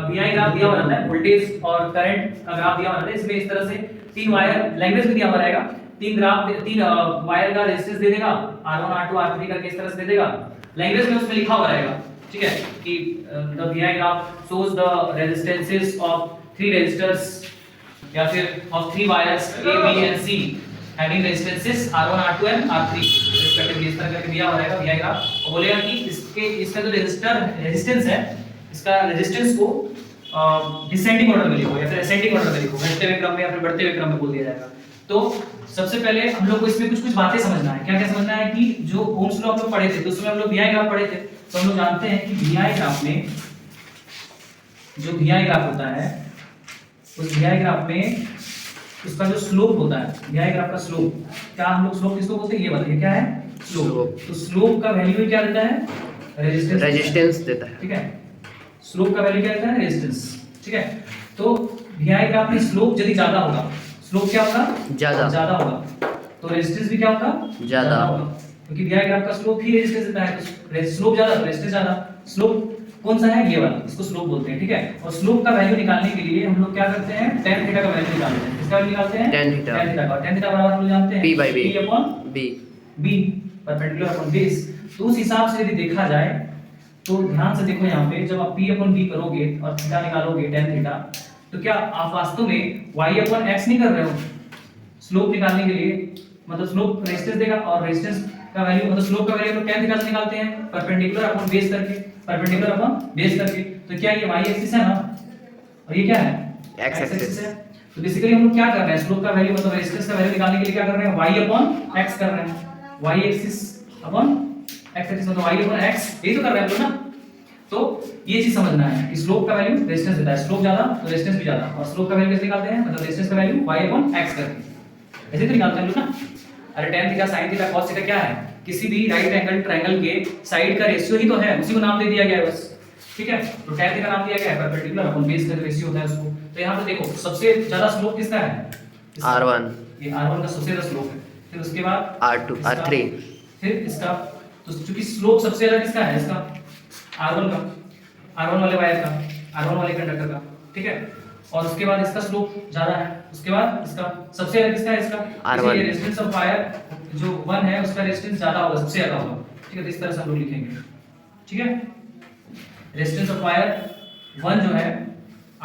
VI graph दिया हुआ रहता है, वोल्टेज और करंट का ग्राफ दिया हुआ रहता है। इसमें इस तरह से तीन वायर लैंग्वेज में दिया हुआ रहेगा, तीन वायर का रेजिस्टेंस दे देगा, R1 R2 R3 का किस तरह से दे देगा, लैंग्वेज में उसमें लिखा हुआ रहेगा, ठीक है, कि the VI graph shows the resistances of three resistors या फिर of three wires A B and C having resistances R1 R2 and R3 respectively. इस तरह करके दिया हुआ रहेगा VI ग्राफ, और बोलेगा कि इसका जो रेजिस्टेंस है, इसका रेजिस्टेंस को डिसेंडिंग ऑर्डर में लिखो या फिर असेंडिंग ऑर्डर में लिखो, घटते हुए क्रम में या फिर बढ़ते हुए क्रम में बोल दिया जाएगा। तो सबसे पहले हम लोग को इसमें कुछ बातें समझना है। क्या समझना है कि जो ओम्स लॉ हम लोग पढ़े थे तो उसमें हम लोग VI ग्राफ पढ़े थे, तो हम लोग जानते हैं कि VI ग्राफ में जो VI ग्राफ होता है, उस VI ग्राफ में उसका जो स्लोप होता है, VI ग्राफ का स्लोप, क्या हम लोग स्लोप किसको बोलते हैं, ये बताइए क्या है, स्लोप। तो स्लोप का वैल्यू क्या देता है, रेजिस्टेंस देता है, ठीक है। स्लोप का वैल्यू क्या देता है, रेजिस्टेंस, ठीक है। तो VI ग्राफ में स्लोप यदि ज्यादा होगा, स्लोप क्या होगा, ज्यादा होगा, तो रेजिस्टेंस भी क्या होगा, ज्यादा होगा, क्योंकि VI ग्राफ का स्लोप ही रेजिस्टेंस देता है। तो स्लोप ज्यादा तो रेजिस्टेंस ज्यादा। स्लोप कौन सा है, ये वाला, इसको स्लोप बोलते हैं, ठीक है। और स्लोप का वैल्यू निकालने के लिए हम लोग क्या करते हैं, tan थीटा का वैल्यू निकालते हैं। किसका वैल्यू निकालते हैं, tan थीटा का। tan थीटा बराबर हम लोग जानते हैं P/B परपेंडिकुलर अपॉन बेस। तो उस हिसाब से यदि देखा जाए तो ध्यान से देखो, यहाँ पे जब आप P/B करोगे और थीटा निकालोगे tan थीटा, तो क्या आप वास्तव में y/x नहीं कर रहे हो स्लोप निकालने के लिए, मतलब स्लोप रेजिस्टेंस देगा और रेजिस्टेंस का वैल्यू, मतलब स्लोप का वैल्यू tan थीटा से निकालते हैं परपेंडिकुलर अपॉन बेस करके, परपेंडिकुलर अपॉन बेस करके। तो क्या ये y एक्सिस है ना, और ये क्या है, x एक्सिस है। तो बेसिकली हम लोग क्या कर रहे हैं, स्लोप का वैल्यू मतलब रेजिस्टेंस का वैल्यू निकालने के लिए क्या कर रहे हैं, y/x कर रहे हैं, y axis upon x axis, मतलब y/x, यही तो कर रहे हैं हम लोग ना। तो ये चीज समझना है कि स्लोप का वैल्यू रेजिस्टेंस देता है, स्लोप ज्यादा तो रेजिस्टेंस भी ज्यादा, और स्लोप का वैल्यू कैसे निकालते हैं, मतलब रेजिस्टेंस का वैल्यू y/x करके, ऐसे तो निकालते हैं हम लोग ना। अरे tan theta sin theta cos theta क्या है, किसी भी राइट एंगल ट्रायंगल के साइड का रेशियो ही तो है, उसी को नाम दे दिया गया है बस, ठीक है। तो tan थीटा नाम दिया गया है परपेंडिकुलर अपॉन बेस का रेशियो होता है उसको। तो यहां पे देखो सबसे ज्यादा स्लोप किसका है, R1, ये R1 का सबसे ज्यादा स्लोप है, फिर उसके बाद R2 R3, फिर इसका, तो चूंकि स्लोप सबसे ज्यादा किसका है, इसका R1 का, R1 वाले वायर का, R1 वाले कंडक्टर का, ठीक है। और उसके बाद इसका स्लोप ज्यादा है, उसके बाद इसका सबसे ज्यादा किसका है, इसका R1, रेजिस्टेंस ऑफ वायर जो 1 है उसका रेजिस्टेंस ज्यादा होगा, सबसे ज्यादा होगा, ठीक है। तो इस तरह से हम लोग लिखेंगे, ठीक है। रेजिस्टेंस ऑफ वायर 1 जो है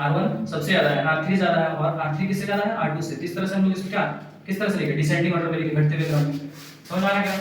R1 सबसे ज्यादा है, R3 ज्यादा है, और R3 किससे ज्यादा है, R2 से। इस तरह से हम लोग इसको क्या किस तरह से लिखेंगे, डिसेंडिंग ऑर्डर में लिखेंगे, घटते हुए क्रम में। समझ आ रहा है क्या?